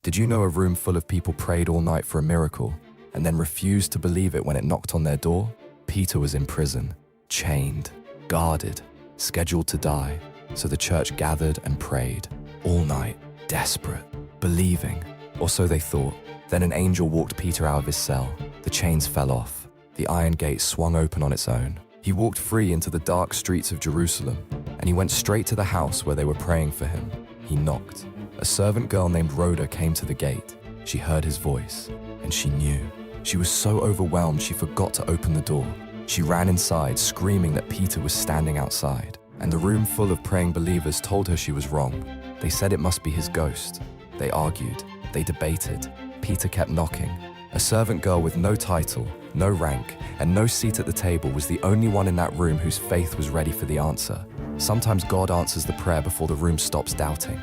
Did you know a room full of people prayed all night for a miracle and then refused to believe it when it knocked on their door? Peter was in prison, chained, guarded, scheduled to die. So the church gathered and prayed all night, desperate, believing, or so they thought. Then an angel walked Peter out of his cell. The chains fell off. The iron gate swung open on its own. He walked free into the dark streets of Jerusalem, and he went straight to the house where they were praying for him. He knocked. A servant girl named Rhoda came to the gate. She heard his voice, and she knew. She was so overwhelmed she forgot to open the door. She ran inside, screaming that Peter was standing outside, and the room full of praying believers told her she was wrong. They said it must be his ghost. They argued. They debated. Peter kept knocking. A servant girl with no title, no rank, and no seat at the table was the only one in that room whose faith was ready for the answer. Sometimes God answers the prayer before the room stops doubting.